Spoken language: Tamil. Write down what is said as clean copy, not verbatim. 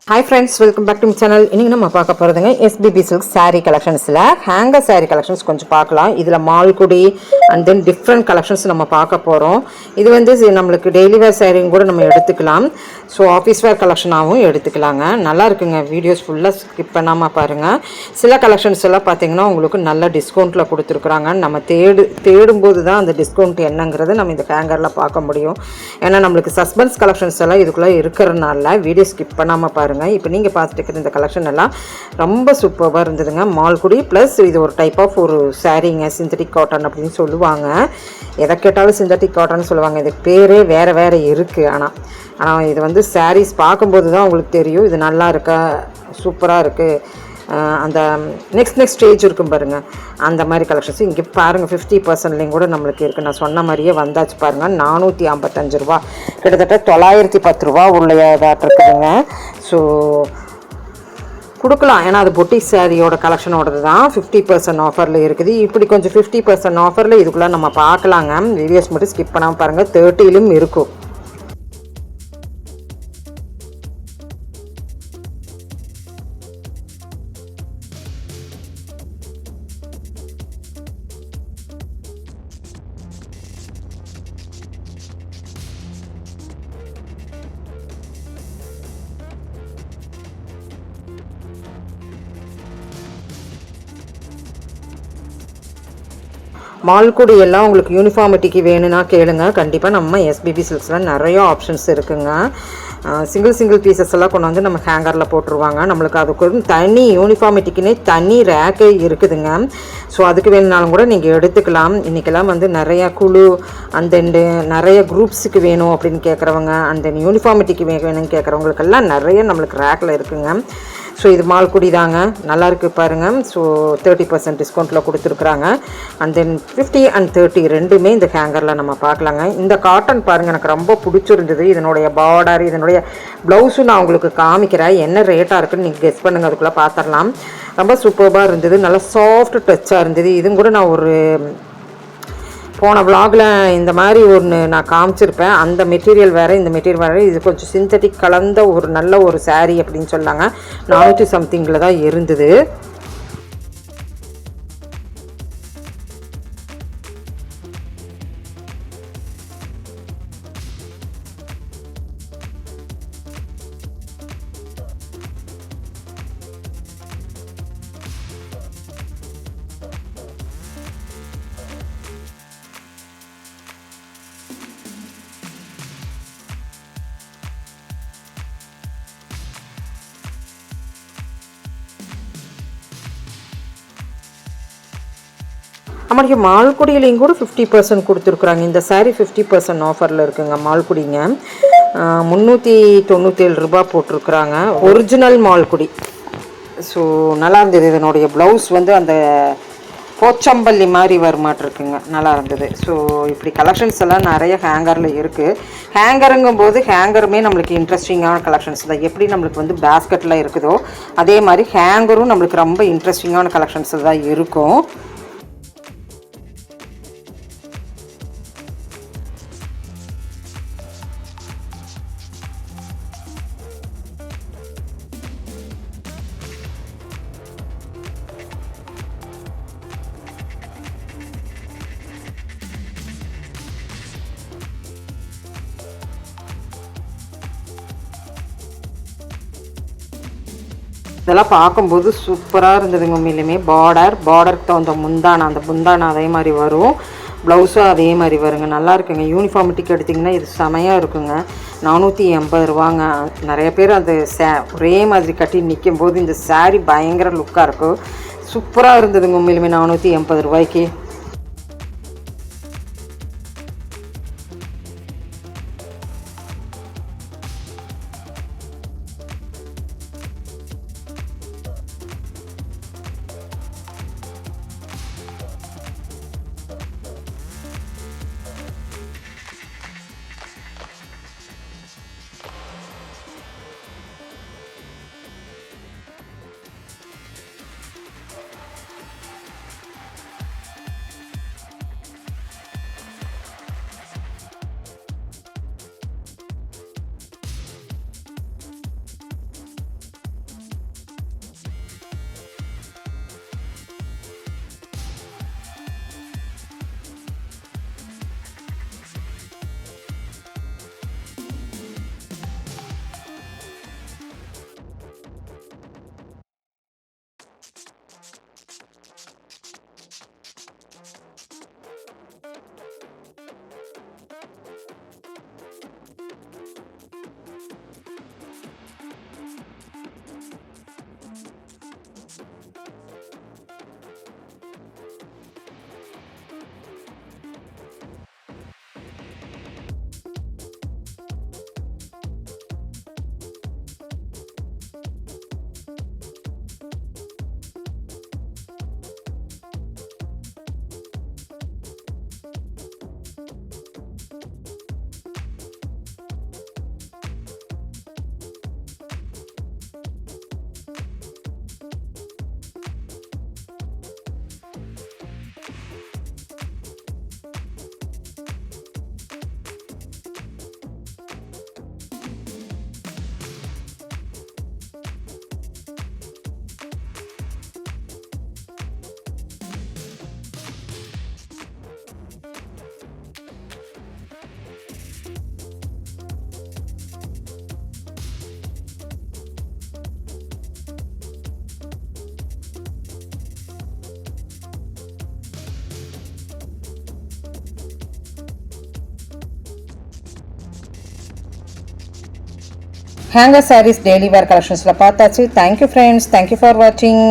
Hi friends, welcome back to my channel. இன்னைக்கு நம்ம பார்க்க போறதுங்க SBB Silk saree collectionsல hanger saree collections கொஞ்சம் பார்க்கலாம். இதுல Malgudi and then different collections நம்ம பார்க்க போறோம். இது வந்து நமக்கு daily wear saree கூட நம்ம எடுத்துக்கலாம். So office wear collectionாவும் எடுத்துக்கலாங்க. நல்லா இருக்குங்க. வீடியோஸ் ஃபுல்லா skip பண்ணாம பாருங்க. சில collections எல்லாம் பாத்தீங்கன்னா உங்களுக்கு நல்ல டிஸ்கவுண்ட்ல கொடுத்திருக்காங்க. நம்ம தேடும்போது தான் அந்த டிஸ்கவுண்ட் என்னங்கிறது நம்ம இந்த ஹேங்கர்ல பார்க்க முடியும். ஏன்னா நமக்கு சஸ்பென்ஸ் collections எல்லாம் இதுக்குள்ள இருக்கறனால வீடியோ skip பண்ணாம பாருங்க. இப்போ நீங்க பார்த்துட்டு இருக்கிற இந்த கலெக்ஷன் எல்லாம் ரொம்ப சூப்பரா இருந்ததுங்க. மால்குடி ப்ளஸ் இது ஒரு டைப் ஆஃப் ஒரு சாரீங்க, சிந்தட்டிக் காட்டன் அப்படின்னு சொல்லுவாங்க. எதை கேட்டாலும் சிந்தட்டிக் காட்டன் சொல்லுவாங்க. இதுக்கு பேரே வேற வேற இருக்கு. ஆனால் இது வந்து சாரீஸ் பார்க்கும்போது தான் உங்களுக்கு தெரியும் இது நல்லா இருக்கா, சூப்பராக இருக்குது. அந்த நெக்ஸ்ட் ஸ்டேஜ் இருக்கும் பாருங்கள், அந்த மாதிரி கலெக்ஷன்ஸ் இங்கே பாருங்கள். 50% கூட நம்மளுக்கு இருக்குது. நான் சொன்ன மாதிரியே வந்தாச்சு பாருங்கள். 455 ரூபா, கிட்டத்தட்ட 910 ரூபா உள்ளதாட்டு இருக்குதுங்க. ஸோ கொடுக்கலாம், ஏன்னா அது பொட்டிக் சாரியோட கலெக்ஷனோடது தான். 50% ஆஃபரில் இருக்குது. இப்படி கொஞ்சம் 50% ஆஃபரில் இதுக்குள்ளே நம்ம பார்க்கலாங்க. வீடியோஸ் மட்டும் ஸ்கிப் பண்ணாமல் பாருங்கள். 30லும் இருக்கும். மால்குடி எல்லாம் உங்களுக்கு யூனிஃபார்மிட்டிக்கு வேணும்னா கேளுங்க. கண்டிப்பாக நம்ம SBB சில்க்ஸில் நிறைய ஆப்ஷன்ஸ் இருக்குங்க. சிங்கிள் பீசஸ் எல்லாம் கொண்டு வந்து நம்ம ஹேங்கரில் போட்டுருவாங்க. நம்மளுக்கு அதுக்கு தனி யூனிஃபார்மிட்டிக்குன்னே தனி ரேக்கே இருக்குதுங்க. ஸோ அதுக்கு வேணுனாலும் கூட நீங்கள் எடுத்துக்கலாம். இன்றைக்கெல்லாம் வந்து நிறையா குழு அந்த நிறைய குரூப்ஸுக்கு வேணும் அப்படின்னு கேட்குறவங்க, அந்த யூனிஃபார்மிட்டிக்கு வேணும்னு கேட்குறவங்களுக்கெல்லாம் நிறைய நம்மளுக்கு ரேக்கில் இருக்குங்க. ஸோ இது மால்குடி தாங்க, நல்லாயிருக்கு பாருங்கள். ஸோ 30% டிஸ்கவுண்ட்டில் கொடுத்துருக்குறாங்க. அண்ட் தென் 50 and 30 ரெண்டுமே இந்த ஹேங்கரில் நம்ம பார்க்கலாங்க. இந்த காட்டன் பாருங்கள், எனக்கு ரொம்ப பிடிச்சிருந்தது. இதனுடைய பார்டர், இதனுடைய ப்ளவுஸும் நான் உங்களுக்கு காமிக்கிறேன். என்ன ரேட்டாக இருக்குன்னு நீங்கள் கெஸ் பண்ணுங்கள், அதுக்குள்ளே பார்த்துடலாம். ரொம்ப சூப்பராக இருந்தது, நல்லா சாஃப்ட் டச்சாக இருந்தது. இதுவும் கூட நான் ஒரு போன விலாகில் இந்த மாதிரி ஒன்று நான் காமிச்சிருப்பேன். அந்த மெட்டீரியல் வேறு, இந்த மெட்டீரியல் வேறு. இது கொஞ்சம் சிந்தட்டிக் கலந்த ஒரு நல்ல ஒரு சாரீ அப்படின்னு சொன்னாங்க. 400 சம்திங்கில் தான் இருந்தது. நம்மளுக்கு மால்குடியிலையும் கூட 50% கொடுத்துருக்குறாங்க. இந்த சாரீ 50% ஆஃபரில் இருக்குங்க. மால்குடிங்க 397 ரூபா போட்டிருக்குறாங்க. ஒரிஜினல் மால்குடி. ஸோ நல்லா இருந்தது. இதனுடைய ப்ளவுஸ் வந்து அந்த போச்சம்பள்ளி மாதிரி வருமாட்டிருக்குங்க, நல்லா இருந்தது. ஸோ இப்படி கலெக்ஷன்ஸ் எல்லாம் நிறைய ஹேங்கரில் இருக்குது. ஹேங்கருங்கும் போது ஹேங்கருமே நம்மளுக்கு இன்ட்ரெஸ்டிங்கான கலெக்ஷன்ஸ் தான். எப்படி நம்மளுக்கு வந்து பேஸ்கெட்டில் இருக்குதோ அதே மாதிரி ஹேங்கரும் நம்மளுக்கு ரொம்ப இன்ட்ரெஸ்டிங்கான கலெக்ஷன்ஸ் தான் இருக்கும். இதெல்லாம் பார்க்கும்போது சூப்பராக இருந்ததுங்க உண்மையிலுமே. பார்டருக்கு தகுந்த முந்தானா, அந்த முந்தானா அதே மாதிரி வரும், ப்ளவுஸும் அதே மாதிரி வருங்க. நல்லா இருக்குங்க. யூனிஃபார்மிட்டிக்கு எடுத்திங்கன்னா இது செமையாக இருக்குங்க. 480 ரூபாங்க. நிறைய பேர் அந்த ஒரே மாதிரி கட்டி நிற்கும் போது இந்த சாரீ பயங்கர லுக்காக இருக்கும். சூப்பராக இருந்ததுங்க உண்மையிலுமே 480 ரூபாய்க்கு. ஹேங்கர் சாரீஸ் டெய்லி வேர் கலெக்ஷன்ஸில் பார்த்தாச்சு. தேங்க்யூ ஃப்ரெண்ட்ஸ், தேங்க்யூ ஃபார் வாட்சிங்.